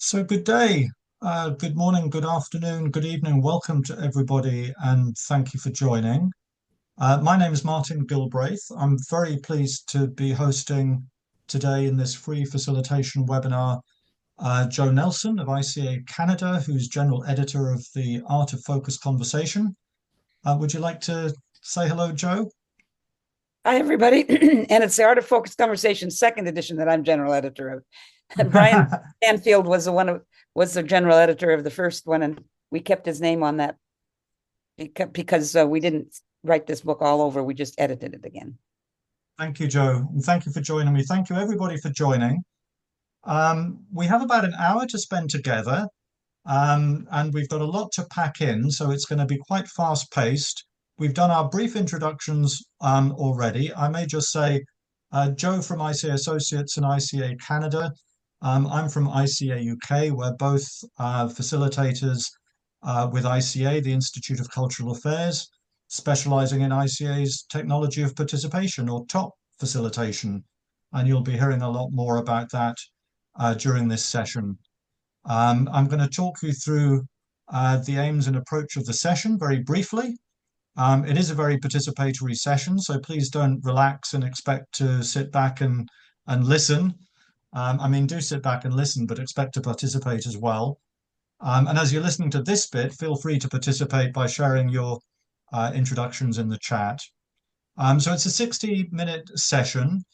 So good day, good morning, good afternoon, good evening. Welcome to everybody, and thank you for joining. My name is Martin Gilbraith. I'm very pleased to be hosting today in this free facilitation webinar Joe Nelson of ICA Canada, who's General Editor of the Art of Focused Conversation. Would you like to say hello, Joe? Hi, everybody. And it's the Art of Focused Conversation second edition that I'm general editor of. And Brian Stanfield was the general editor of the first one, and we kept his name on that because we didn't write this book all over. We just edited it again. Thank you, Joe, and thank you for joining me. Thank you, everybody, for joining. We have about an hour to spend together, and we've got a lot to pack in, so it's going to be quite fast paced. We've done our brief introductions already. I may just say, Joe from ICA Associates and ICA Canada. I'm from ICA UK. We're both facilitators with ICA, the Institute of Cultural Affairs, specializing in ICA's technology of participation or top facilitation. And you'll be hearing a lot more about that during this session. I'm going to talk you through the aims and approach of the session very briefly. It is a very participatory session, so please don't relax and expect to sit back and listen. I mean, do sit back and listen, but expect to participate as well. And as you're listening to this bit, feel free to participate by sharing your introductions in the chat. So it's a 60-minute session.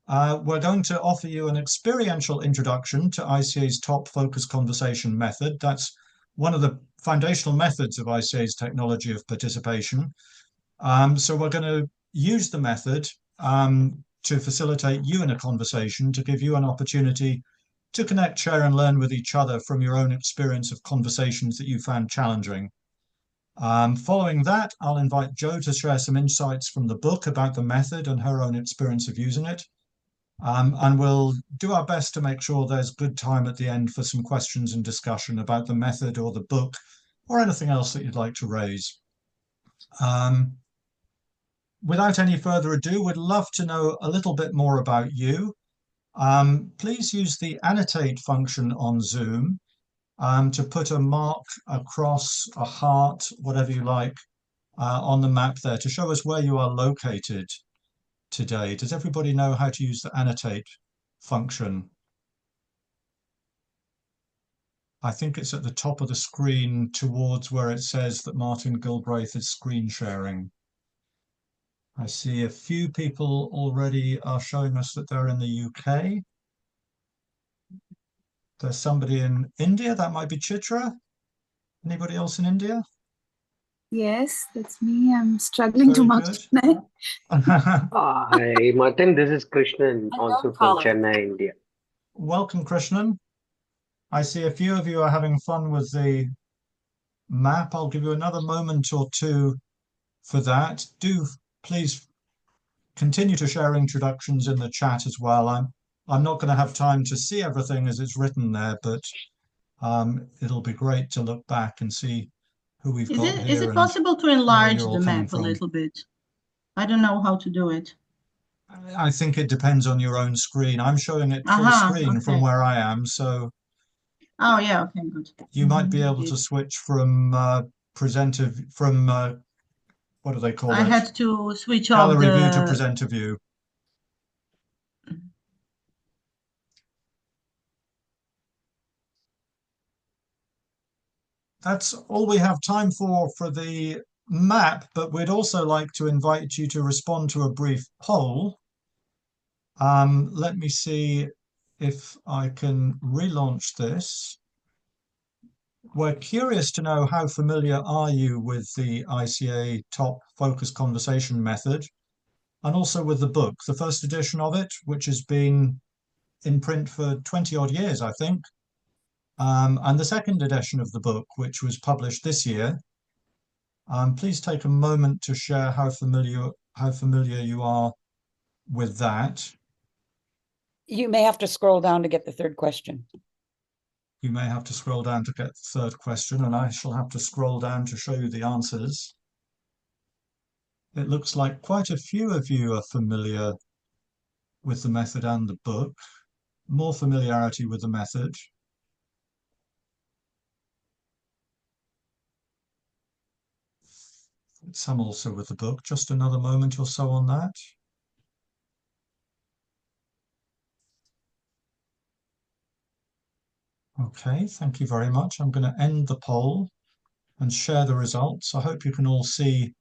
We're going to offer you an experiential introduction to ICA's top focus conversation method. That's one of the foundational methods of ICA's technology of participation. So we're going to use the method to facilitate you in a conversation, to give you an opportunity to connect, share, and learn with each other from your own experience of conversations that you found challenging. Following that, I'll invite Jo to share some insights from the book about the method and her own experience of using it. And we'll do our best to make sure there's good time at the end for some questions and discussion about the method or the book or anything else that you'd like to raise. Without any further ado, we'd love to know a little bit more about you. Please use the annotate function on Zoom to put a mark, a cross, a heart, whatever you like, on the map there to show us where you are located today. Does everybody know how to use the annotate function? I think it's at the top of the screen towards where it says that Martin Gilbraith is screen sharing. I see a few people already are showing us that they're in the UK. There's somebody in India, that might be Chitra. Anybody else in India? Yes, that's me. I'm struggling to Very multiply. good. Hi, Martin. This is Krishnan, also from Chennai, India. Welcome, Krishnan. I see a few of you are having fun with the map. I'll give you another moment or two for that. Do please continue to share introductions in the chat as well. I'm not going to have time to see everything as it's written there, but it'll be great to look back and see who we've got here. Is it possible to enlarge the map from. a little bit? I don't know how to do it. I think it depends on your own screen. I'm showing it full screen from where I am, so. Oh yeah, okay, good. You might be able to switch from presenter from what do they call it? I had to switch off gallery view to presenter view. That's all we have time for the map, but we'd also like to invite you to respond to a brief poll. Let me see if I can relaunch this. We're curious to know how familiar are you with the ICA Top Focus Conversation method and also with the book, the first edition of it, which has been in print for 20 odd years, I think. And the second edition of the book, which was published this year. Please take a moment to share how familiar you are with that. You may have to scroll down to get the third question. You may have to scroll down to get the third question, and I shall have to scroll down to show you the answers. It looks like quite a few of you are familiar with the method and the book. More familiarity with the method. some also with the book. Just another moment or so on that. Okay, thank you very much. I'm going to end the poll and share the results. I hope you can all see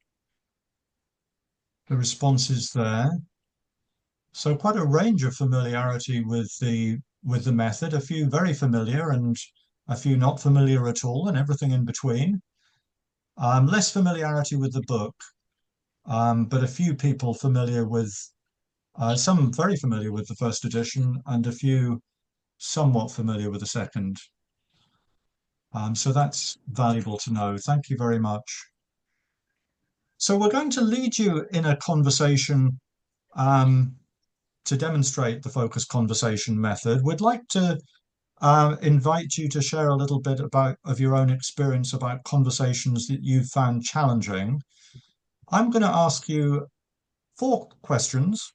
the responses there. So quite a range of familiarity with the method, a few very familiar and a few not familiar at all, and everything in between. Less familiarity with the book, but a few people familiar with, some very familiar with the first edition, and a few somewhat familiar with the second. So that's valuable to know. Thank you very much. So we're going to lead you in a conversation to demonstrate the focused conversation method. We'd like to invite you to share a little bit of your own experience about conversations that you've found challenging. I'm going to ask you 4 questions.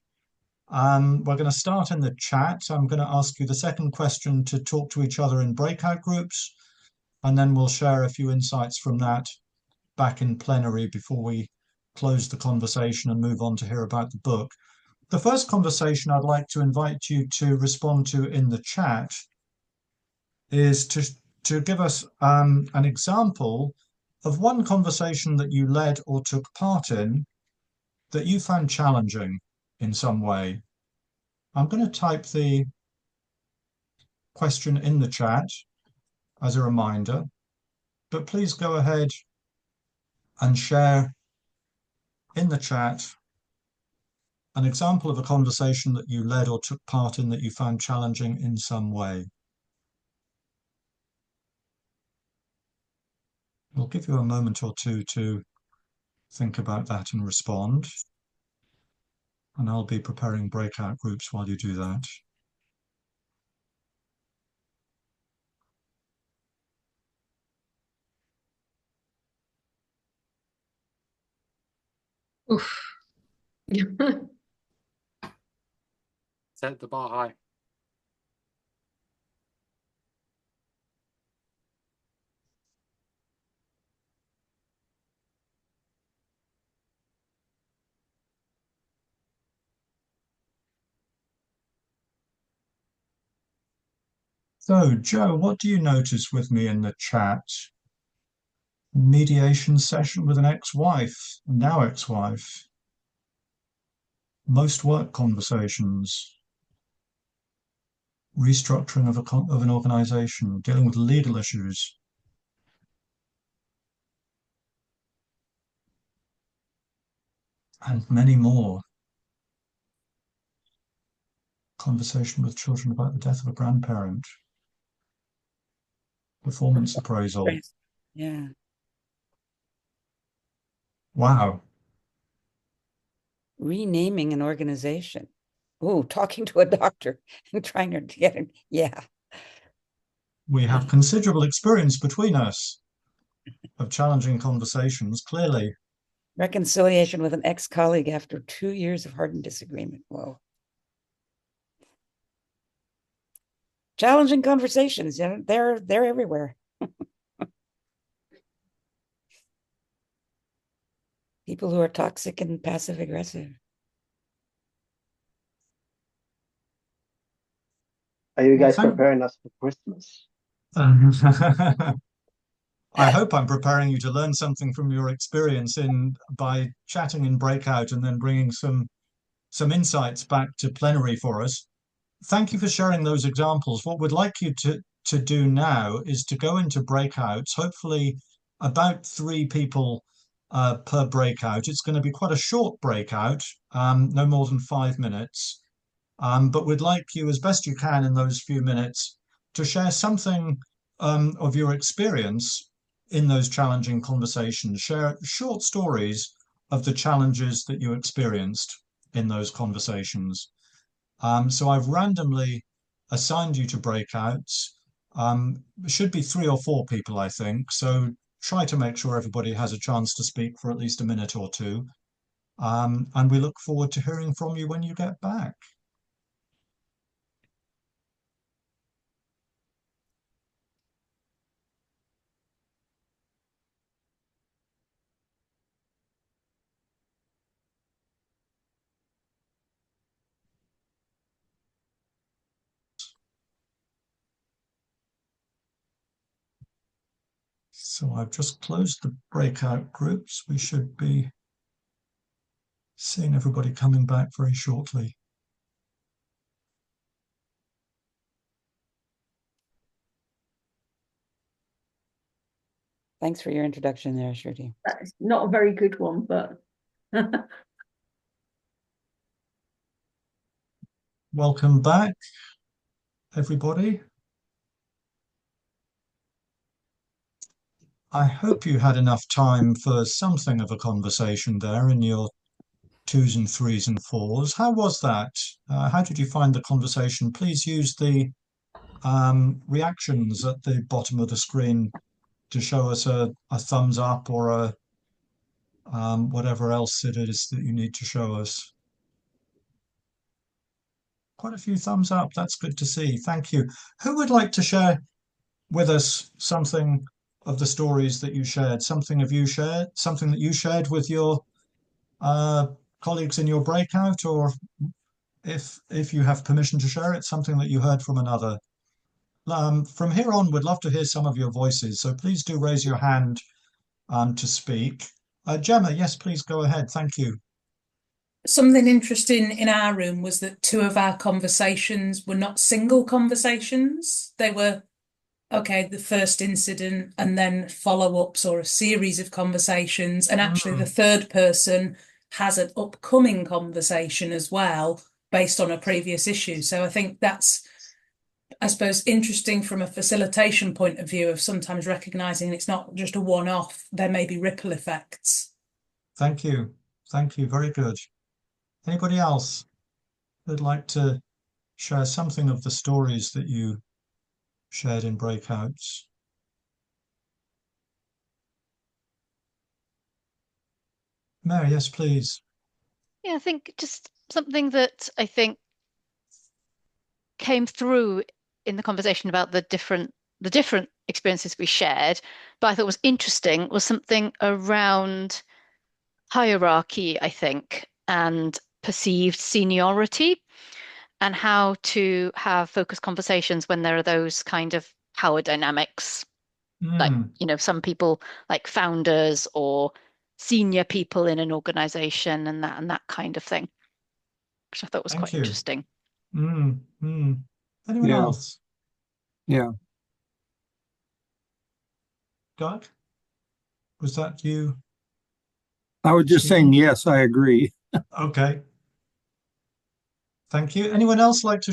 We're going to start in the chat. I'm going to ask you the second question to talk to each other in breakout groups, and then we'll share a few insights from that back in plenary before we close the conversation and move on to hear about the book. The first conversation I'd like to invite you to respond to in the chat is to give us an example of one conversation that you led or took part in that you found challenging in some way. I'm going to type the question in the chat as a reminder, but please go ahead and share in the chat an example of a conversation that you led or took part in that you found challenging in some way. We'll give you a moment or two to think about that and respond. And I'll be preparing breakout groups while you do that. Oof. Set the bar high. So, Joe, what do you notice with me in the chat? Mediation session with an ex-wife, now ex-wife. Most work conversations. Restructuring of an organization, dealing with legal issues. And many more. Conversation with children about the death of a grandparent. Performance appraisal. Yeah. Wow. Renaming an organization. Oh, talking to a doctor and trying to get him. Yeah. We have considerable experience between us of challenging conversations, clearly. Reconciliation with an ex-colleague after 2 years of hardened disagreement. Whoa. Challenging conversations. Yeah, they're everywhere. People who are toxic and passive aggressive. Are you guys preparing us for Christmas? I hope I'm preparing you to learn something from your experience by chatting in breakout and then bringing some insights back to plenary for us. Thank you for sharing those examples. What we'd like you to do now is to go into breakouts, hopefully about 3 people per breakout. It's going to be quite a short breakout, no more than 5 minutes. But we'd like you, as best you can in those few minutes, to share something of your experience in those challenging conversations. Share short stories of the challenges that you experienced in those conversations. So I've randomly assigned you to breakouts. It should be 3 or 4 people, I think. So try to make sure everybody has a chance to speak for at least a minute or two. And we look forward to hearing from you when you get back. So I've just closed the breakout groups. We should be seeing everybody coming back very shortly. Thanks for your introduction there, Shruti. That's not a very good one, but Welcome back, everybody. I hope you had enough time for something of a conversation there in your 2s and 3s and 4s. How was that? How did you find the conversation? Please use the reactions at the bottom of the screen to show us a thumbs up or a whatever else it is that you need to show us. Quite a few thumbs up. That's good to see. Thank you. Who would like to share with us something of the stories that you shared? Something that you shared with your colleagues in your breakout, or if you have permission to share it, something that you heard from another. From here on, we'd love to hear some of your voices, so please do raise your hand to speak. Gemma, yes, please go ahead. Thank you. Something interesting in our room was that 2 of our conversations were not single conversations. They were, okay, the first incident and then follow-ups or a series of conversations. And actually the third person has an upcoming conversation as well based on a previous issue. So I think that's, I suppose, interesting from a facilitation point of view of sometimes recognizing it's not just a one-off, there may be ripple effects. Thank you. Thank you. Very good. Anybody else who'd like to share something of the stories that you shared in breakouts? Mary, yes, please. Yeah, I think just something that I think came through in the conversation about the different experiences we shared, but I thought was interesting was something around hierarchy, I think, and perceived seniority, and how to have focused conversations when there are those kind of power dynamics. Like, some people like founders or senior people in an organization and that kind of thing, which I thought was quite interesting. Anyone else? Yeah. Doug? Was that you? I was just saying, yes, I agree. Okay. Thank you. Anyone else like to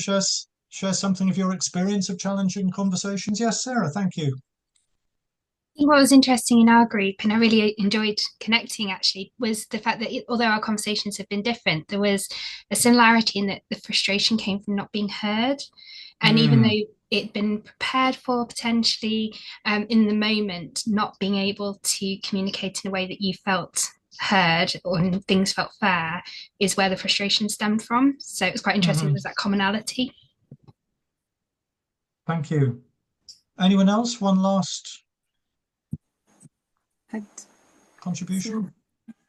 share something of your experience of challenging conversations? Yes, Sarah, thank you. I think what was interesting in our group, and I really enjoyed connecting actually, was the fact that although our conversations have been different, there was a similarity in that the frustration came from not being heard. And even though it'd been prepared for potentially in the moment, not being able to communicate in a way that you felt heard or things felt fair is where the frustration stemmed from. So it was quite interesting. There's that commonality. Thank you. Anyone else? One last contribution?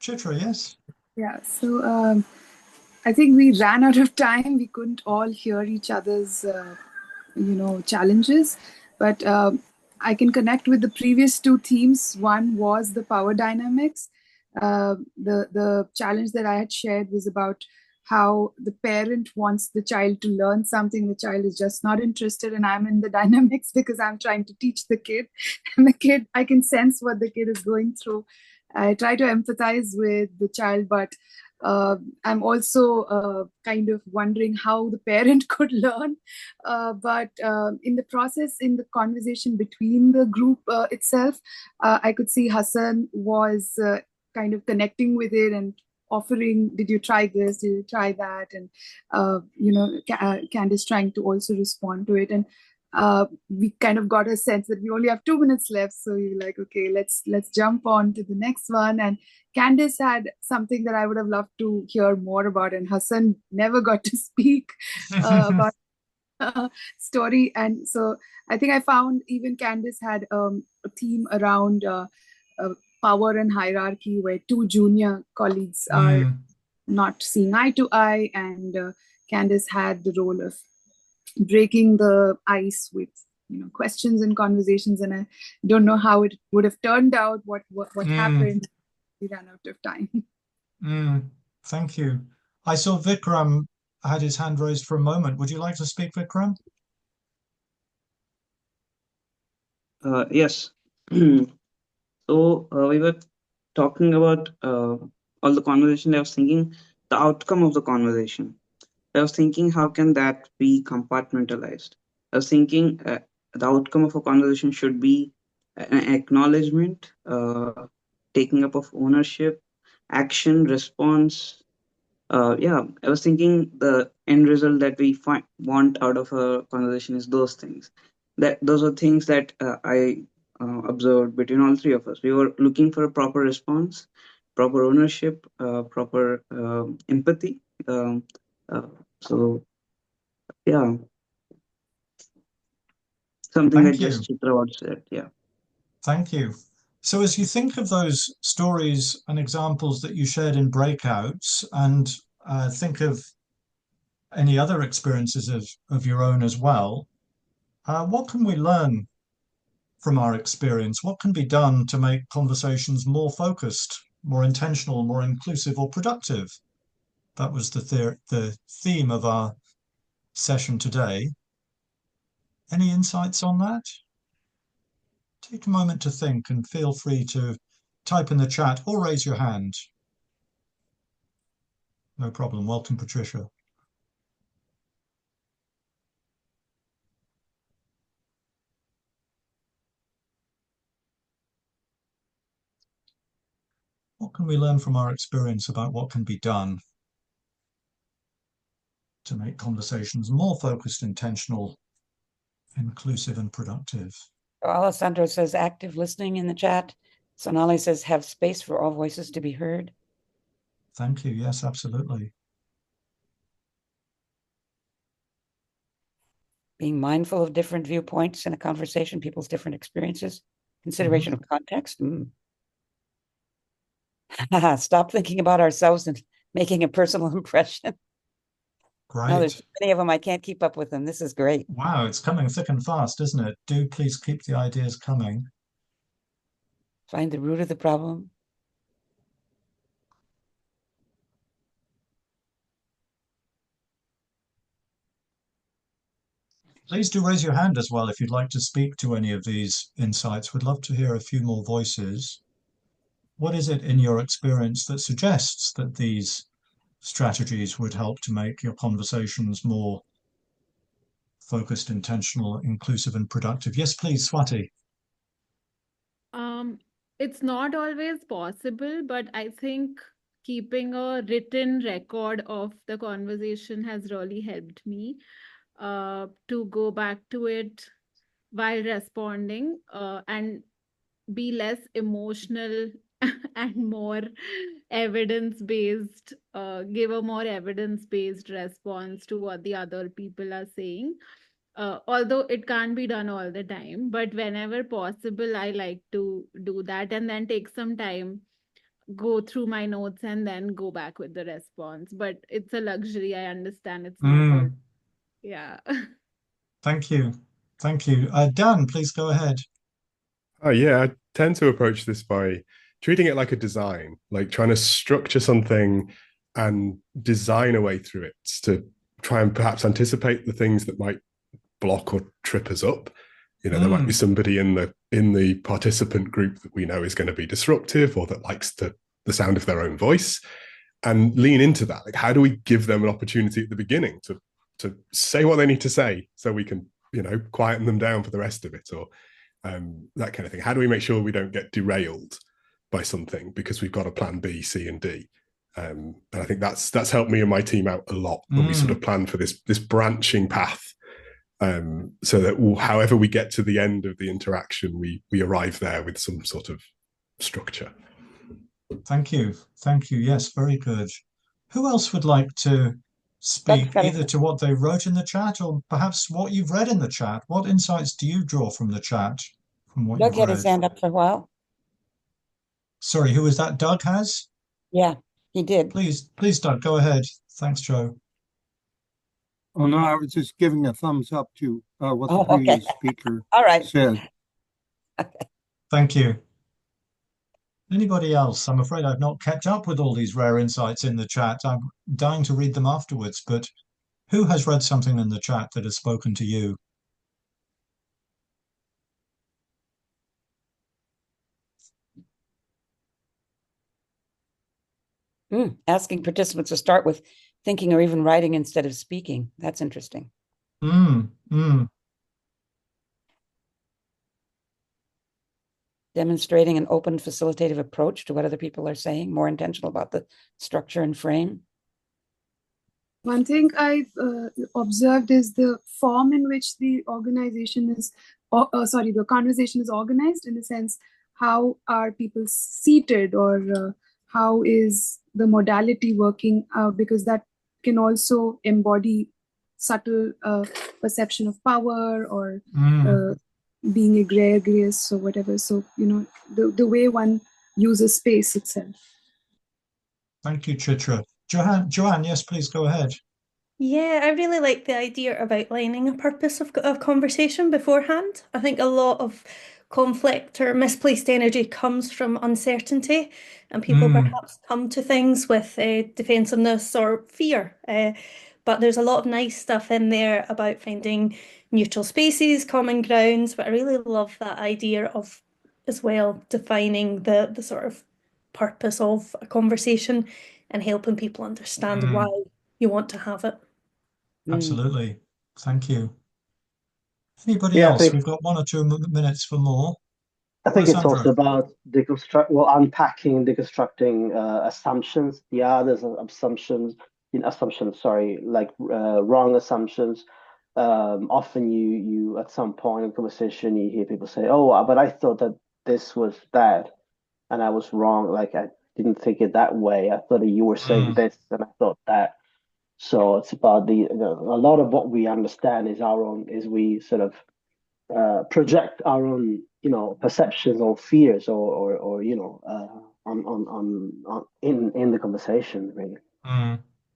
Chitra, yes? Yeah, so I think we ran out of time. We couldn't all hear each other's, challenges. But I can connect with the previous 2 themes. One was the power dynamics. The challenge that I had shared was about how the parent wants the child to learn something, the child is just not interested, and I'm in the dynamics because I'm trying to teach the kid. And the kid, I can sense what the kid is going through. I try to empathize with the child, but I'm also kind of wondering how the parent could learn. But in the process, in the conversation between the group itself, I could see Hassan was kind of connecting with it and offering, did you try this, did you try that? And Candice trying to also respond to it. And we kind of got a sense that we only have 2 minutes left, so you're like, okay, let's jump on to the next one. And Candice had something that I would have loved to hear more about, and Hassan never got to speak about story. And so I think I found even Candice had a theme around power and hierarchy, where 2 junior colleagues are not seeing eye to eye, and Candice had the role of breaking the ice with questions and conversations, and I don't know how it would have turned out. What happened? We ran out of time. Thank you. I saw Vikram had his hand raised for a moment. Would you like to speak, Vikram? Yes. So we were talking about all the conversation. I was thinking the outcome of the conversation. I was thinking, how can that be compartmentalized? I was thinking the outcome of a conversation should be an acknowledgement, taking up of ownership, action, response. Yeah, I was thinking the end result that we want out of a conversation is those things. Those are things that I observed between all three of us. We were looking for a proper response, proper ownership, proper empathy. So yeah, something Thank that you. just Chitra said. Yeah. Thank you. So as you think of those stories and examples that you shared in breakouts, and think of any other experiences of your own as well, what can we learn from our experience? What can be done to make conversations more focused, more intentional, more inclusive or productive? That was the theme of our session today. Any insights on that? Take a moment to think and feel free to type in the chat or raise your hand. No problem. Welcome, Patricia. What can we learn from our experience about what can be done to make conversations more focused, intentional, inclusive, and productive? Alessandro says active listening in the chat. Sonali says have space for all voices to be heard. Thank you. Yes, absolutely. Being mindful of different viewpoints in a conversation, people's different experiences, consideration of context. Stop thinking about ourselves and making a personal impression. Great. Oh, there's so many of them. I can't keep up with them. This is great. Wow, it's coming thick and fast, isn't it? Do please keep the ideas coming. Find the root of the problem. Please do raise your hand as well if you'd like to speak to any of these insights. We'd love to hear a few more voices. What is it in your experience that suggests that these strategies would help to make your conversations more focused, intentional, inclusive, and productive? Yes, please, Swati. It's not always possible, but I think keeping a written record of the conversation has really helped me to go back to it while responding and be less emotional and more evidence-based, give a more evidence-based response to what the other people are saying. Although it can't be done all the time, but whenever possible, I like to do that and then take some time, go through my notes and then go back with the response. But it's a luxury. I understand it's not all. Yeah. Thank you. Thank you. Dan, please go ahead. Oh, yeah. I tend to approach this by treating it like a design, like trying to structure something and design a way through it to try and perhaps anticipate the things that might block or trip us up. There might be somebody in the participant group that we know is going to be disruptive or that likes the sound of their own voice, and lean into that. Like, how do we give them an opportunity at the beginning to say what they need to say so we can, quieten them down for the rest of it, or that kind of thing? How do we make sure we don't get derailed by something because we've got a plan B, C, and D? And I think that's helped me and my team out a lot when we sort of plan for this branching path. So that however we get to the end of the interaction, we arrive there with some sort of structure. Thank you. Thank you. Yes, very good. Who else would like to speak either to what they wrote in the chat or perhaps what you've read in the chat? What insights do you draw from the chat, from what Doug you've had read? his hand up for a while. Sorry, who is that? Doug has? Yeah, he did. Please, Doug, go ahead. Thanks, Joe. Oh, no, I was just giving a thumbs up to what the Oh, okay. previous speaker All right. said. Thank you. Anybody else? I'm afraid I've not kept up with all these rare insights in the chat. I'm dying to read them afterwards, but who has read something in the chat that has spoken to you? Asking participants to start with thinking or even writing instead of speaking. That's interesting. Demonstrating an open facilitative approach to what other people are saying, more intentional about the structure and frame. One thing I've observed is the form in which the organization is, the conversation is organized, in a sense, how are people seated, or how is the modality working, because that can also embody subtle perception of power, or being egregious or whatever. So, the way one uses space itself. Thank you, Chitra. Joanne, yes, please go ahead. Yeah, I really like the idea of outlining a purpose of conversation beforehand. I think a lot of conflict or misplaced energy comes from uncertainty, and people perhaps come to things with defensiveness or fear. But there's a lot of nice stuff in there about finding neutral spaces, common grounds. But I really love that idea of, as well, defining the sort of purpose of a conversation and helping people understand why you want to have it. Absolutely. Thank you. Anybody Yeah, I else? think We've got 1 or 2 minutes for more. I think it's Alessandro. also about unpacking, deconstructing assumptions. Yeah, there's assumptions, sorry, like wrong assumptions. Often you at some point in conversation you hear people say, "Oh, but I thought that this was that, and I was wrong. Like I didn't think it that way. I thought that you were saying this, and I thought that." So it's about a lot of what we understand is our own, is we sort of project our own, perceptions or fears, or on in the conversation, really.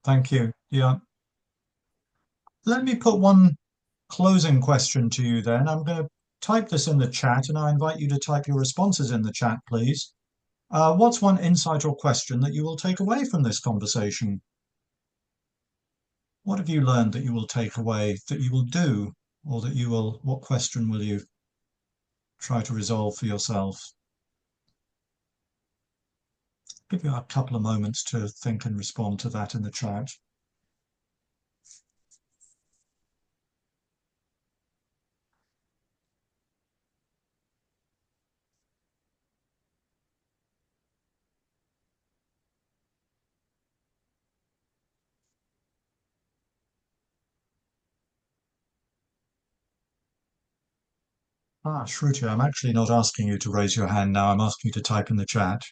Thank you. Yeah. Let me put one closing question to you then. I'm going to type this in the chat, and I invite you to type your responses in the chat, please. What's one insight or question that you will take away from this conversation? What have you learned that you will take away, that you will do, or what question will you try to resolve for yourself? Give you a couple of moments to think and respond to that in the chat. Shruti, I'm actually not asking you to raise your hand now. I'm asking you to type in the chat.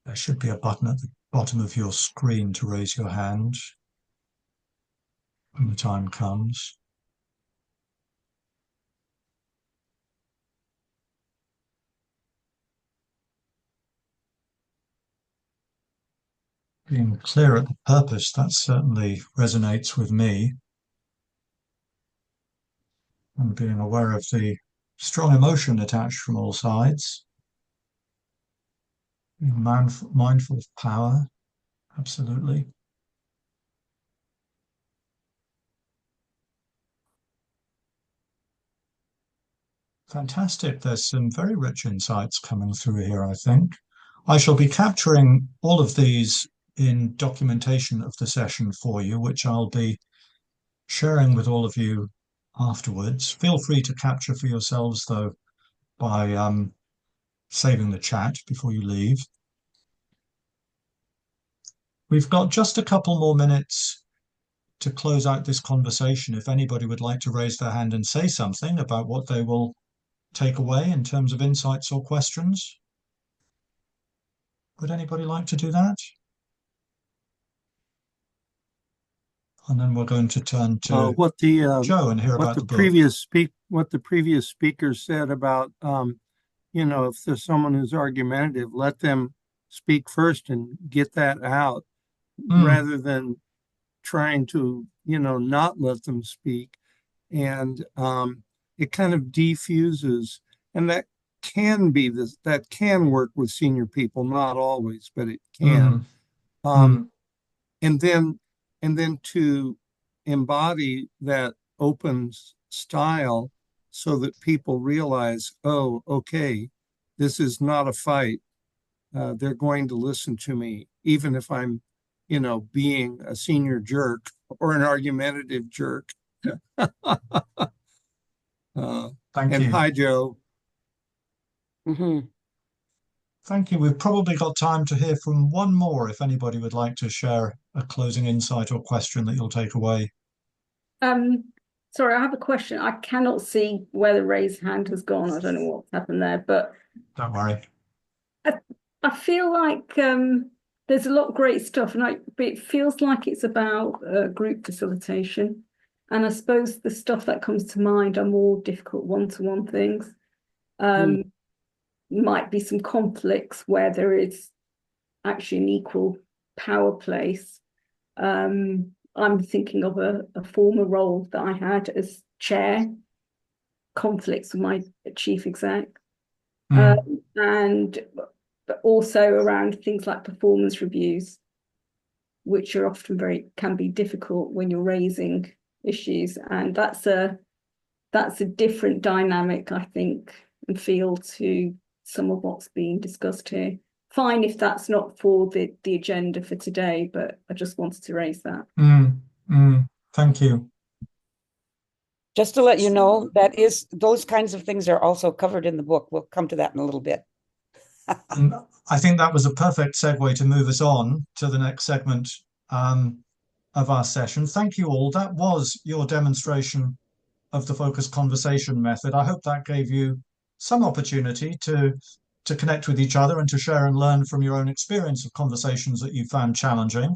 There should be a button at the bottom of your screen to raise your hand when the time comes. Being clear at the purpose, that certainly resonates with me. And being aware of the strong emotion attached from all sides. Being mindful of power, absolutely. Fantastic. There's some very rich insights coming through here, I think. I shall be capturing all of these in documentation of the session for you, which I'll be sharing with all of you afterwards. Feel free to capture for yourselves, though, by saving the chat before you leave. We've got just a couple more minutes to close out this conversation. If anybody would like to raise their hand and say something about what they will take away in terms of insights or questions. Would anybody like to do that? and then we're going to turn to what the Joe and hear what about the the book. what the previous speaker said about if there's someone who's argumentative, let them speak first and get that out rather than trying to not let them speak. And it kind of defuses, and that can work with senior people, not always, but it can. And then to embody that open style so that people realize, oh, okay, this is not a fight. They're going to listen to me, even if I'm, being a senior jerk or an argumentative jerk. Thank you. Hi, Joe. Thank you. We've probably got time to hear from one more if anybody would like to share a closing insight or question that you'll take away. Sorry, I have a question. I cannot see where the raised hand has gone. I don't know what's happened there, but don't worry. I feel like there's a lot of great stuff, and it feels like it's about group facilitation. And I suppose the stuff that comes to mind are more difficult one-to-one things. Might be some conflicts where there is actually an equal power place. I'm thinking of a former role that I had as chair, conflicts with my chief exec, and but also around things like performance reviews, which are often can be difficult when you're raising issues, and that's a different dynamic, I think, and feel to some of what's being discussed here. Fine if that's not for the agenda for today, but I just wanted to raise that. Thank you. Just to let you know, those kinds of things are also covered in the book. We'll come to that in a little bit. And I think that was a perfect segue to move us on to the next segment of our session. Thank you all. That was your demonstration of the focused conversation method. I hope that gave you some opportunity to connect with each other and to share and learn from your own experience of conversations that you found challenging.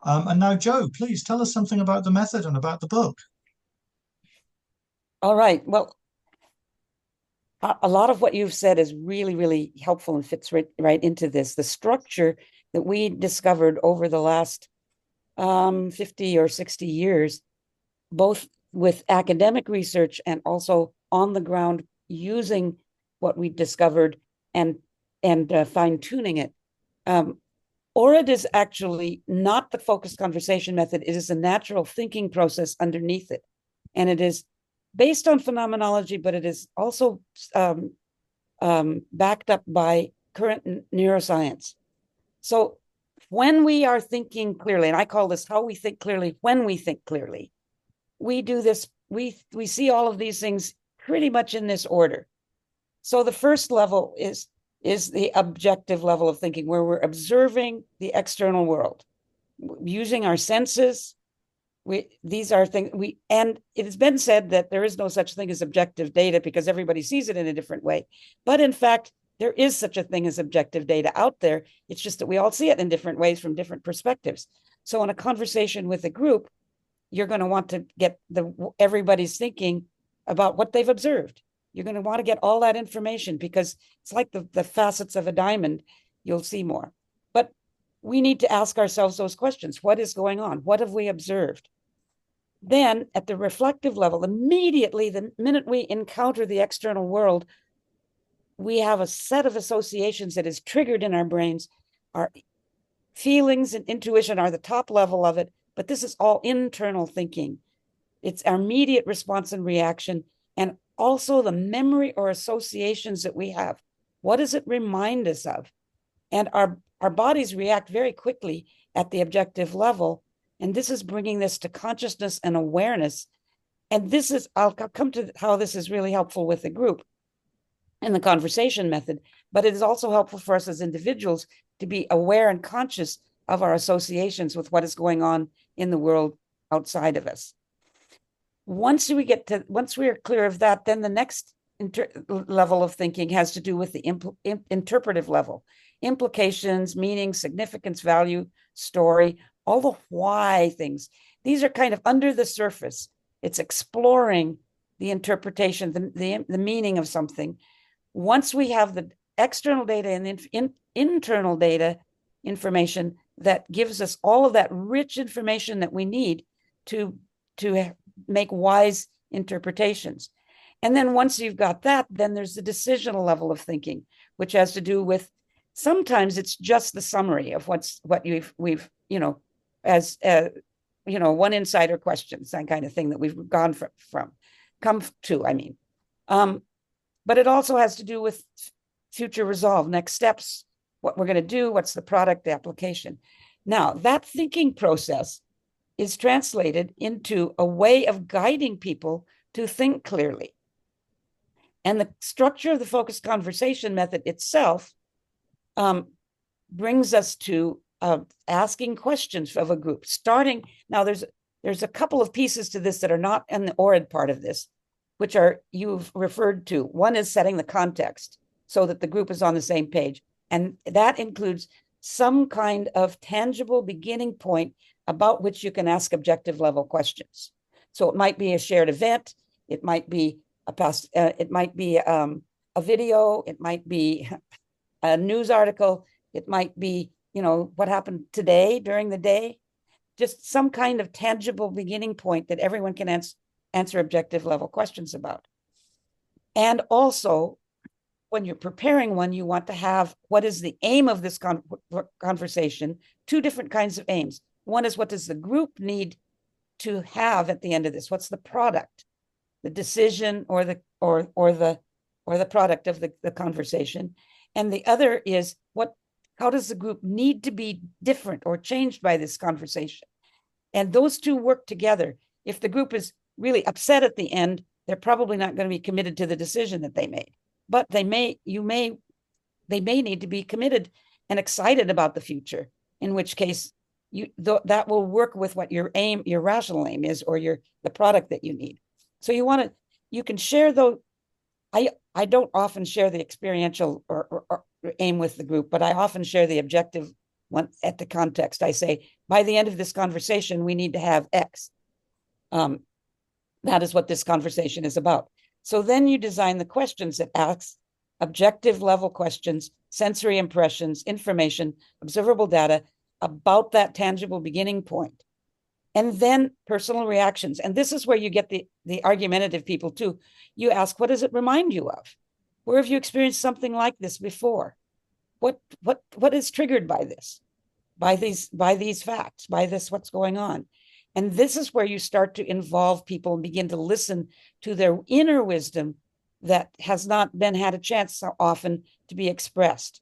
And now, Joe, please tell us something about the method and about the book. All right. Well, a lot of what you've said is really, really helpful and fits right into this. The structure that we discovered over the last 50 or 60 years, both with academic research and also on the ground using what we discovered and fine-tuning it. ORID is actually not the focused conversation method. It is a natural thinking process underneath it. And it is based on phenomenology, but it is also backed up by current neuroscience. So when we are thinking clearly, and I call this how we think clearly when we think clearly, we do this, we see all of these things pretty much in this order. So the first level is the objective level of thinking, where we're observing the external world using our senses. These are things and it has been said that there is no such thing as objective data because everybody sees it in a different way. But in fact, there is such a thing as objective data out there. It's just that we all see it in different ways from different perspectives. So in a conversation with a group, you're going to want to get everybody's thinking about what they've observed. You're going to want to get all that information because it's like the facets of a diamond. You'll see more. But we need to ask ourselves those questions. What is going on? What have we observed? Then at the reflective level, immediately the minute we encounter the external world, we have a set of associations that is triggered in our brains. Our feelings and intuition are the top level of it, but this is all internal thinking. It's our immediate response and reaction, and also the memory or associations that we have. What does it remind us of? And our bodies react very quickly at the objective level. And this is bringing this to consciousness and awareness. And this is, I'll come to how this is really helpful with the group and the conversation method, but it is also helpful for us as individuals to be aware and conscious of our associations with what is going on in the world outside of us. Once we are clear of that, then the next level of thinking has to do with the interpretive level. Implications, meaning, significance, value, story, all the why things. These are kind of under the surface. It's exploring the interpretation, the meaning of something. Once we have the external data and internal data information that gives us all of that rich information that we need to make wise interpretations. And then once you've got that, then there's the decisional level of thinking, which has to do with, sometimes it's just the summary of what we've as one insider questions, that kind of thing that we've come to, I mean. But it also has to do with future resolve, next steps, what we're going to do, what's the product, the application. Now, that thinking process is translated into a way of guiding people to think clearly. And the structure of the focused conversation method itself brings us to asking questions of a group. Starting, now there's a couple of pieces to this that are not in the ORID part of this, which are you've referred to. One is setting the context so that the group is on the same page. And that includes some kind of tangible beginning point about which you can ask objective level questions. So it might be a shared event, it might be a video, it might be a news article, it might be, what happened today during the day, just some kind of tangible beginning point that everyone can answer objective level questions about. And also, when you're preparing one, you want to have, what is the aim of this conversation? Two different kinds of aims. One is, what does the group need to have at the end of this? What's the product, the decision, or the product of the conversation? And the other is, how does the group need to be different or changed by this conversation? And those two work together. If the group is really upset at the end, they're probably not going to be committed to the decision that they made. But they may need to be committed and excited about the future, in which case that will work with what your rational aim is, or the product that you need. So you can share those. I don't often share the experiential or aim with the group, but I often share the objective one at the context. I say, by the end of this conversation, we need to have X. That is what this conversation is about. So then you design the questions that ask objective level questions, sensory impressions, information, observable data about that tangible beginning point. And then personal reactions. And this is where you get the argumentative people too. You ask, what does it remind you of? Where have you experienced something like this before? What is triggered by this? By these facts, by this, what's going on? And this is where you start to involve people and begin to listen to their inner wisdom that has not had a chance so often to be expressed.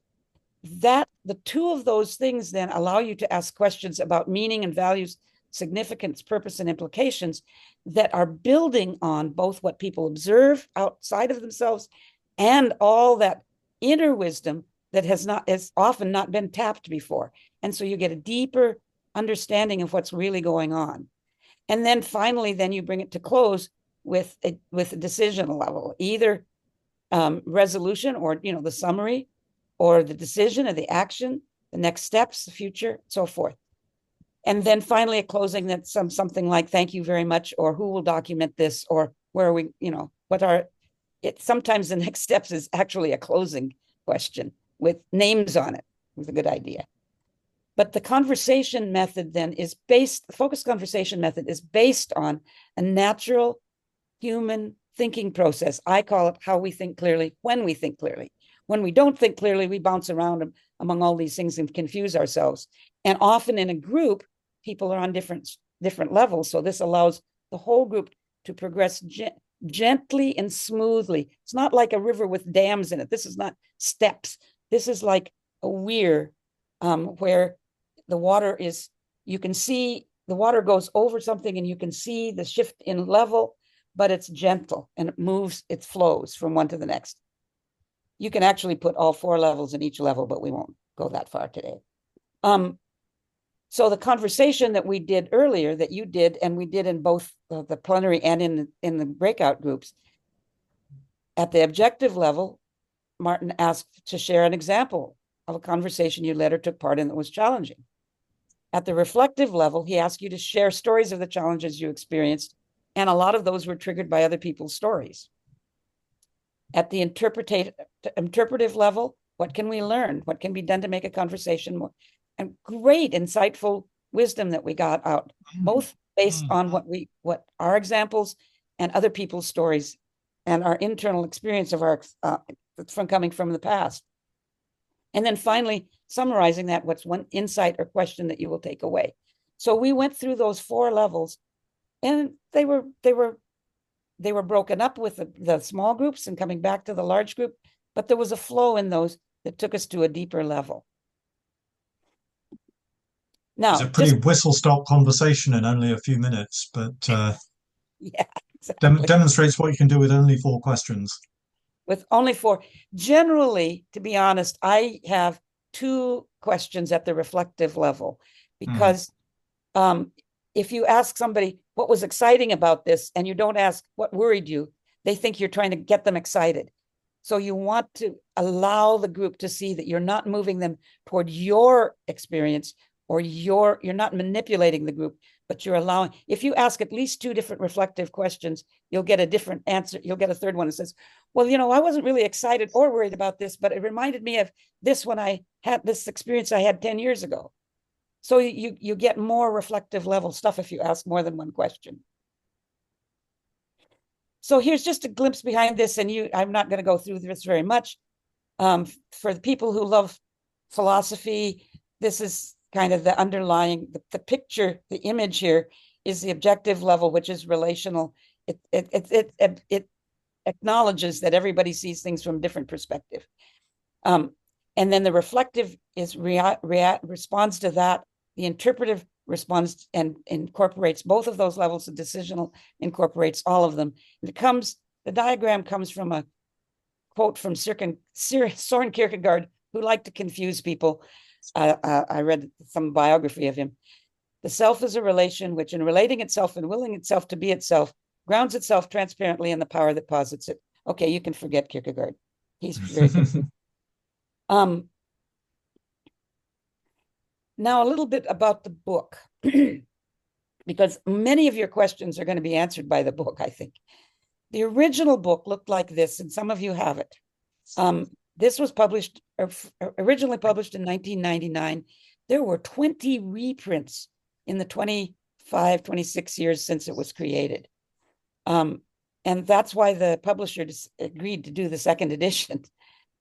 The two of those things then allow you to ask questions about meaning and values, significance, purpose, and implications that are building on both what people observe outside of themselves and all that inner wisdom that has often not been tapped before. And so you get a deeper understanding of what's really going on. And then finally, then you bring it to close with a decisional level, either resolution, or the summary, or the decision, or the action, the next steps, the future, so forth. And then finally a closing that's something like, thank you very much, or who will document this, or where are we, sometimes the next steps is actually a closing question with names on it. It's a good idea. But the conversation method then the focused conversation method is based on a natural human thinking process. I call it how we think clearly when we think clearly. When we don't think clearly, we bounce around among all these things and confuse ourselves. And often in a group, people are on different levels. So this allows the whole group to progress gently and smoothly. It's not like a river with dams in it. This is not steps. This is like a weir where the water you can see the water goes over something and you can see the shift in level, but it's gentle and it moves, it flows from one to the next. You can actually put all 4 levels in each level, but we won't go that far today. So the conversation that we did earlier, that you did, and we did in both the plenary and in the breakout groups, at the objective level, Martin asked to share an example of a conversation you led or took part in that was challenging. At the reflective level, he asked you to share stories of the challenges you experienced, and a lot of those were triggered by other people's stories. At the interpretive level, what can we learn? What can be done to make a conversation more? And great, insightful wisdom that we got out, both based on what our examples and other people's stories and our internal experience of our from coming from the past. And then finally, summarizing that, what's one insight or question that you will take away. So we went through those 4 levels, and they were broken up with the small groups and coming back to the large group, but there was a flow in those that took us to a deeper level. Now, it's a pretty whistle-stop conversation in only a few minutes, but yeah, exactly. Demonstrates what you can do with only 4 questions. With only 4. Generally, to be honest, I have 2 questions at the reflective level, because if you ask somebody what was exciting about this and you don't ask what worried you, they think you're trying to get them excited. So you want to allow the group to see that you're not moving them toward your experience, or you're not manipulating the group, but you're allowing. If you ask at least 2 different reflective questions, you'll get a different answer. You'll get a third one that says, well, I wasn't really excited or worried about this, but it reminded me of this when I had this experience I had 10 years ago. So you get more reflective level stuff if you ask more than one question. So here's just a glimpse behind this, and I'm not going to go through this very much. For the people who love philosophy, this is kind of the underlying, the picture, the image here is the objective level, which is relational. It acknowledges that everybody sees things from a different perspective. And then the reflective is responds to that. The interpretive responds and incorporates both of those levels. The decisional incorporates all of them. The diagram comes from a quote from Soren Kierkegaard, who liked to confuse people. I read some biography of him. The self is a relation which, in relating itself and willing itself to be itself, grounds itself transparently in the power that posits it. Okay, you can forget Kierkegaard. He's very good. Now, a little bit about the book, because many of your questions are going to be answered by the book, I think. The original book looked like this, and some of you have it. This was originally published in 1999. There were 20 reprints in the 25, 26 years since it was created. And that's why the publisher agreed to do the second edition.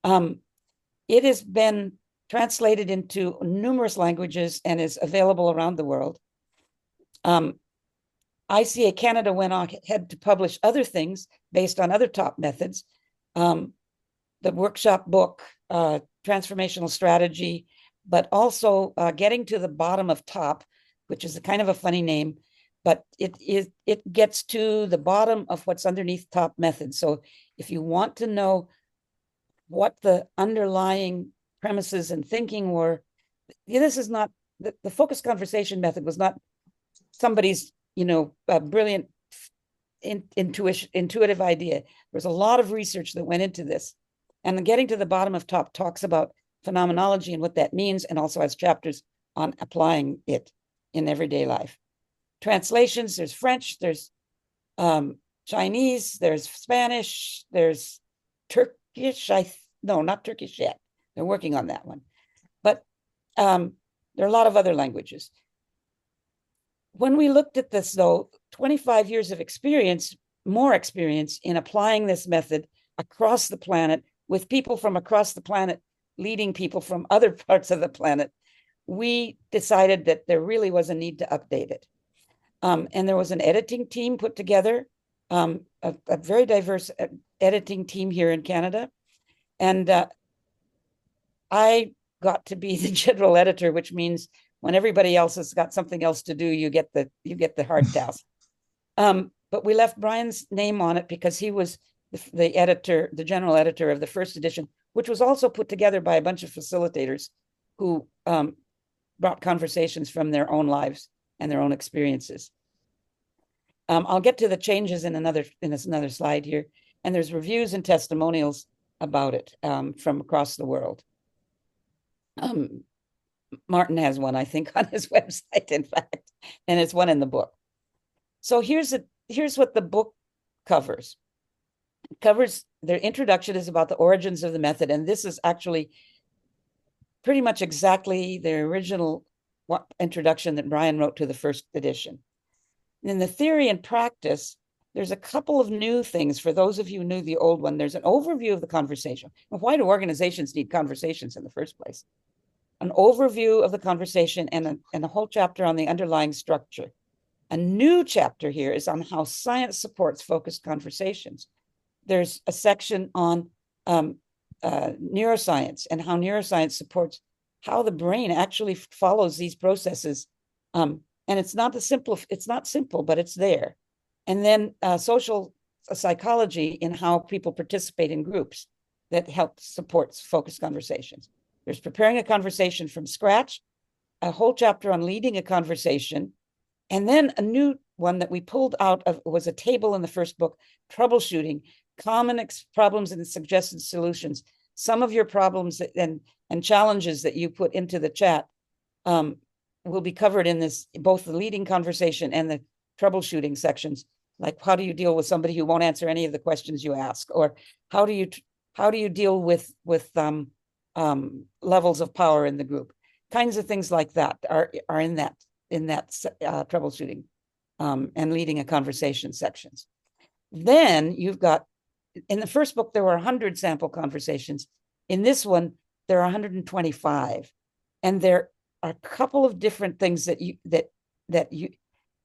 It has been translated into numerous languages and is available around the world. ICA Canada went ahead to publish other things based on other top methods. The workshop book, transformational strategy, but also getting to the bottom of top, which is a kind of a funny name, but it gets to the bottom of what's underneath top method. So if you want to know what the underlying premises and thinking were, this is not, the focused conversation method was not somebody's, brilliant intuitive idea. There's a lot of research that went into this. And the getting to the bottom of top talks about phenomenology and what that means, and also has chapters on applying it in everyday life. Translations, there's French, there's Chinese, there's Spanish, there's Turkish. No, not Turkish yet. They're working on that one. But there are a lot of other languages. When we looked at this, though, 25 years of experience, more experience in applying this method across the planet, with people from across the planet leading people from other parts of the planet, we decided that there really was a need to update it. And there was an editing team put together, a very diverse editing team here in Canada. And I got to be the general editor, which means when everybody else has got something else to do, you get the hard task. But we left Brian's name on it because he was the editor, the general editor of the first edition, which was also put together by a bunch of facilitators who brought conversations from their own lives and their own experiences. I'll get to the changes in another slide here. And there's reviews and testimonials about it from across the world. Martin has one, I think, on his website, in fact, and it's one in the book. So here's what the book covers. It covers, their introduction is about the origins of the method, and this is actually pretty much exactly the original introduction that Brian wrote to the first edition. In the theory and practice, there's a couple of new things for those of you who knew the old one. There's an overview of the conversation. Why do organizations need conversations in the first place? An overview of the conversation and a whole chapter on the underlying structure. A new chapter here is on how science supports focused conversations. There's a section on neuroscience and how neuroscience supports how the brain actually follows these processes. And it's not simple, but it's there. And then social psychology in how people participate in groups that help supports focused conversations. There's preparing a conversation from scratch, a whole chapter on leading a conversation, and then a new one that we pulled out of was a table in the first book, troubleshooting, common problems and suggested solutions. Some of your problems and challenges that you put into the chat will be covered in this, both the leading conversation and the troubleshooting sections. Like, how do you deal with somebody who won't answer any of the questions you ask, or how do you deal with levels of power in the group? Kinds of things like that are in that troubleshooting and leading a conversation sections. Then you've got, in the first book there were 100 sample conversations. In this one there are 125, and there are a couple of different things that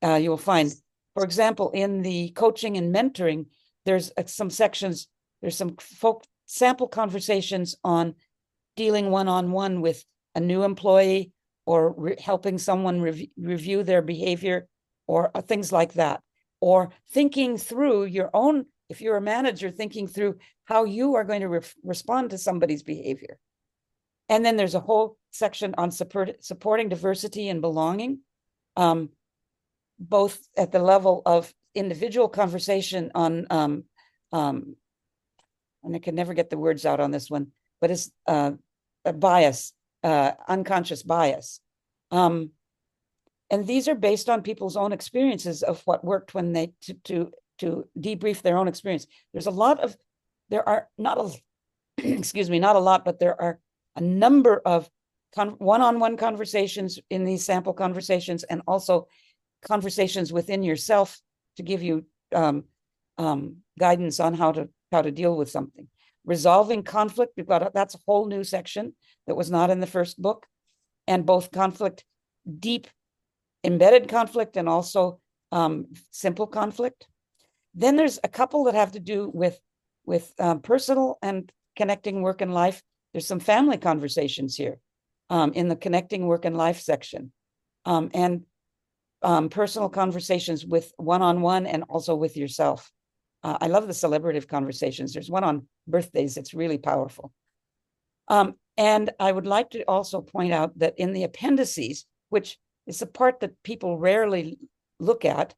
you'll find. For example, in the coaching and mentoring, there's some sections, there's some sample conversations on dealing one-on-one with a new employee, or helping someone review their behavior, or things like that. Or thinking through your own, if you're a manager, thinking through how you are going to respond to somebody's behavior. And then there's a whole section on supporting diversity and belonging, both at the level of individual conversation on, and I can never get the words out on this one, but it's a bias, unconscious bias. And these are based on people's own experiences of what worked when they, to debrief their own experience. There are not a lot, but there are a number of one-on-one conversations in these sample conversations, and also conversations within yourself to give you guidance on how to deal with something. Resolving conflict, that's a whole new section that was not in the first book, and both conflict, deep embedded conflict, and also simple conflict. Then there's a couple that have to do with personal and connecting work and life. There's some family conversations here in the connecting work and life section, and personal conversations with one-on-one and also with yourself. I love the celebrative conversations. There's one on birthdays that's really powerful. And I would like to also point out that in the appendices, which is a part that people rarely look at,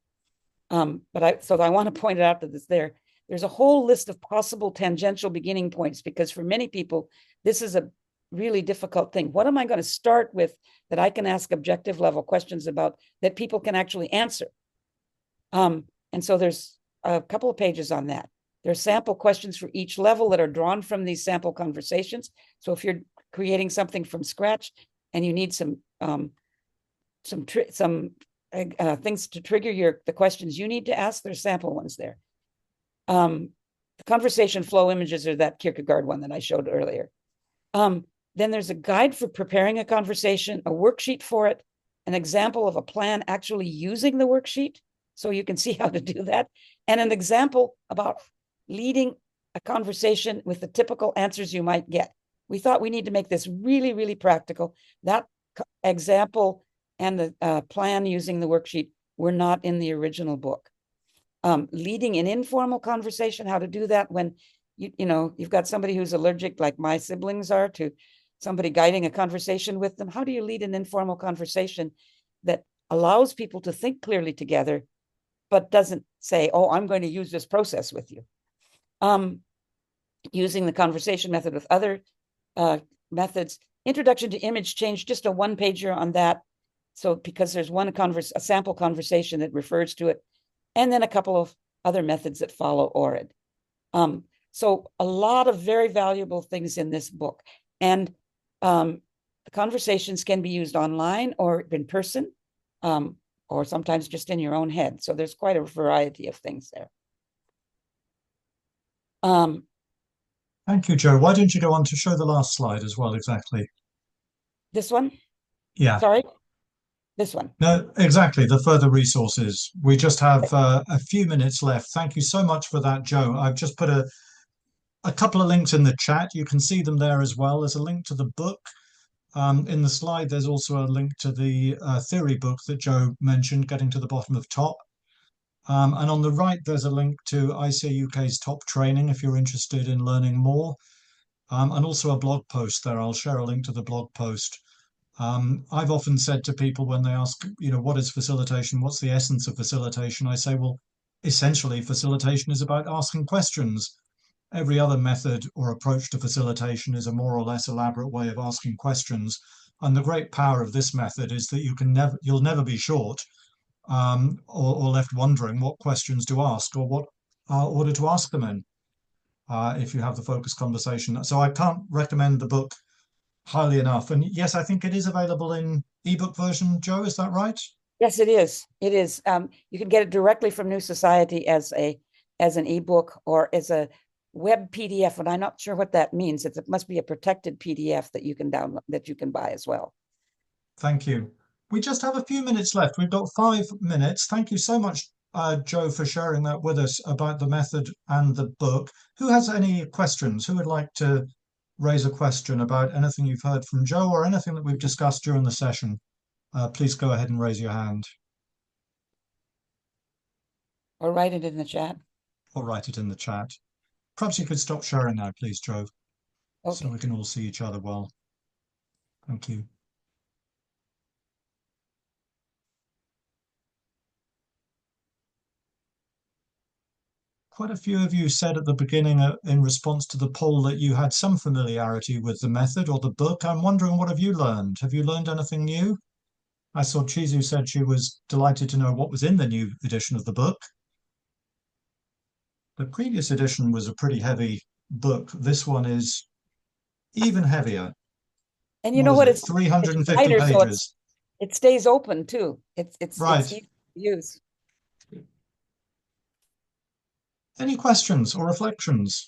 so I want to point it out that it's there. There's a whole list of possible tangential beginning points, because for many people, this is a really difficult thing. What am I going to start with that I can ask objective level questions about that people can actually answer? And so there's a couple of pages on that. There's sample questions for each level that are drawn from these sample conversations. So if you're creating something from scratch and you need some things to trigger the questions you need to ask, there's sample ones there. The conversation flow images are that Kierkegaard one that I showed earlier. Then there's a guide for preparing a conversation, a worksheet for it, an example of a plan actually using the worksheet, so you can see how to do that, and an example about leading a conversation with the typical answers you might get. We thought we need to make this really, really practical. That example and the plan using the worksheet were not in the original book. Leading an informal conversation, how to do that when you've got somebody who's allergic, like my siblings are, to somebody guiding a conversation with them. How do you lead an informal conversation that allows people to think clearly together, but doesn't say, oh, I'm going to use this process with you? Using the conversation method with other methods, introduction to image change, just a one-pager on that. So because there's a sample conversation that refers to it, and then a couple of other methods that follow ORID. So a lot of very valuable things in this book. And the conversations can be used online or in person, or sometimes just in your own head. So there's quite a variety of things there. Thank you, Joe. Why don't you go on to show the last slide as well, exactly? This one? Yeah. Sorry? This one. No, exactly. The further resources. We just have a few minutes left. Thank you so much for that, Joe. I've just put a couple of links in the chat. You can see them there as well. There's a link to the book. In the slide, there's also a link to the theory book that Joe mentioned, Getting to the Bottom of Top. And on the right, there's a link to ICA UK's top training if you're interested in learning more. And also a blog post there. I'll share a link to the blog post. I've often said to people when they ask, what is facilitation? What's the essence of facilitation? I say, well, essentially, facilitation is about asking questions. Every other method or approach to facilitation is a more or less elaborate way of asking questions. And the great power of this method is that you'll never be short or left wondering what questions to ask or what order to ask them in if you have the focused conversation. So I can't recommend the book highly enough. And yes, I think it is available in ebook version, Joe, is that right? Yes, it is. It is. You can get it directly from New Society as an ebook or as a web PDF, and I'm not sure what that means. It must be a protected PDF that you can download, that you can buy as well. Thank you. We just have a few minutes left. We've got 5 minutes. Thank you so much, Joe, for sharing that with us about the method and the book. Who has any questions? Who would like to raise a question about anything you've heard from Joe or anything that we've discussed during the session? Please go ahead and raise your hand. Or write it in the chat. Or write it in the chat. Perhaps you could stop sharing now, please, Joe, okay, so we can all see each other well. Thank you. Quite a few of you said at the beginning in response to the poll that you had some familiarity with the method or the book. I'm wondering, what have you learned? Have you learned anything new? I saw Chizu said she was delighted to know what was in the new edition of the book. The previous edition was a pretty heavy book. This one is even heavier. And you know what? It's 350 lighter, pages. So it stays open too. It's right. It's easy to use. Any questions or reflections?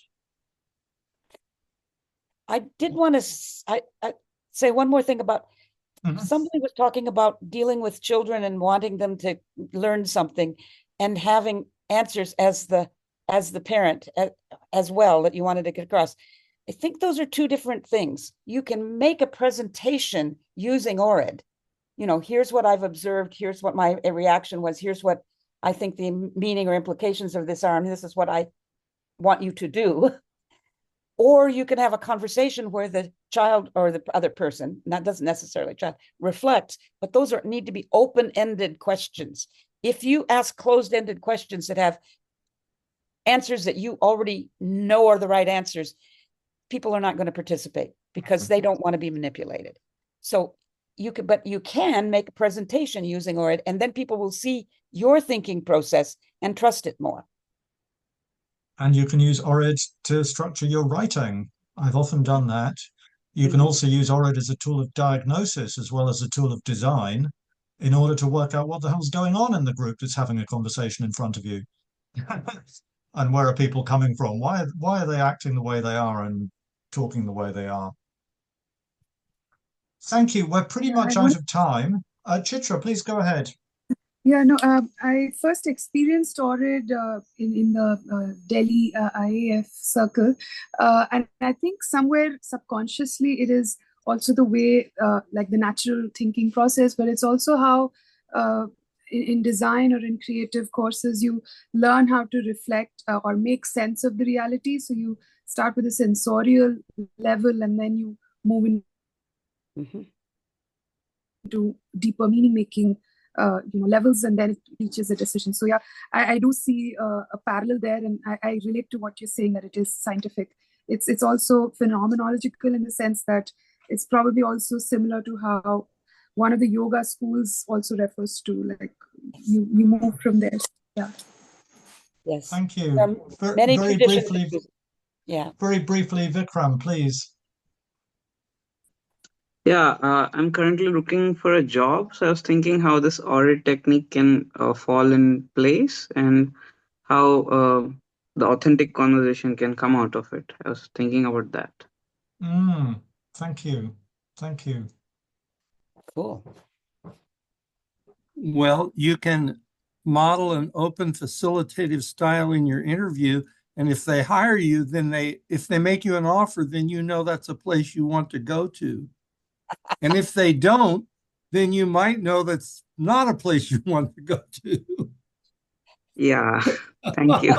I did want to I say one more thing about somebody was talking about dealing with children and wanting them to learn something and having answers as the parent as well that you wanted to get across. I think those are two different things. You can make a presentation using ORID. Here's what I've observed. Here's what my reaction was. Here's what I think the meaning or implications of this are, and this is what I want you to do. Or you can have a conversation where the child or the other person, that doesn't necessarily child, reflects, but those need to be open-ended questions. If you ask closed-ended questions that have answers that you already know are the right answers, people are not going to participate because they don't want to be manipulated. So you can make a presentation using ORID, and then people will see your thinking process and trust it more. And you can use ORID to structure your writing. I've often done that. You can also use ORID as a tool of diagnosis as well as a tool of design in order to work out what the hell's going on in the group that's having a conversation in front of you. And where are people coming from? Why are they acting the way they are and talking the way they are? Thank you. We're pretty much out of time. Chitra, please go ahead. Yeah, no, I first experienced ORID in the Delhi IAF circle. And I think somewhere subconsciously it is also the way, like the natural thinking process, but it's also how in design or in creative courses, you learn how to reflect or make sense of the reality. So you start with a sensorial level and then you move into deeper meaning making levels, and then it reaches a decision. So yeah, I do see a parallel there, and I relate to what you're saying, that it is scientific. It's also phenomenological in the sense that it's probably also similar to how one of the yoga schools also refers to, like you move from there. Yeah. Yes. Thank you. Many Very traditions. briefly, Yeah. very briefly, Vikram, please. Yeah, I'm currently looking for a job. So I was thinking how this audit technique can fall in place and how the authentic conversation can come out of it. I was thinking about that. Thank you. Thank you. Cool. Well, you can model an open facilitative style in your interview. And if they hire you, then if they make you an offer, then you know that's a place you want to go to. And if they don't, then you might know that's not a place you want to go to. Yeah, thank you.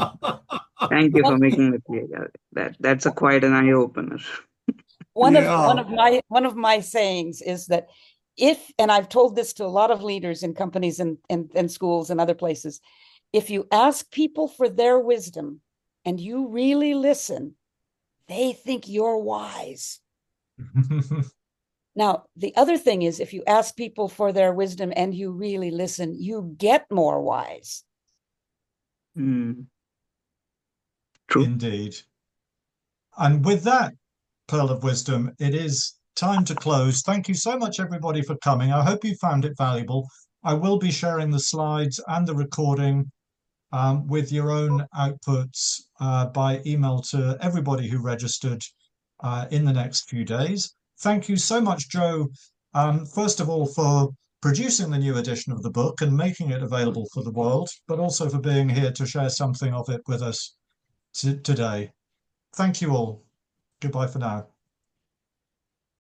Thank you for making it clear. That's quite an eye opener. One of my sayings is that and I've told this to a lot of leaders in companies and schools and other places, if you ask people for their wisdom and you really listen, they think you're wise. Now, the other thing is, if you ask people for their wisdom and you really listen, you get more wise. True. Indeed. And with that pearl of wisdom, it is time to close. Thank you so much, everybody, for coming. I hope you found it valuable. I will be sharing the slides and the recording with your own outputs by email to everybody who registered in the next few days. Thank you so much, Joe, first of all, for producing the new edition of the book and making it available for the world, but also for being here to share something of it with us today. Thank you all. Goodbye for now.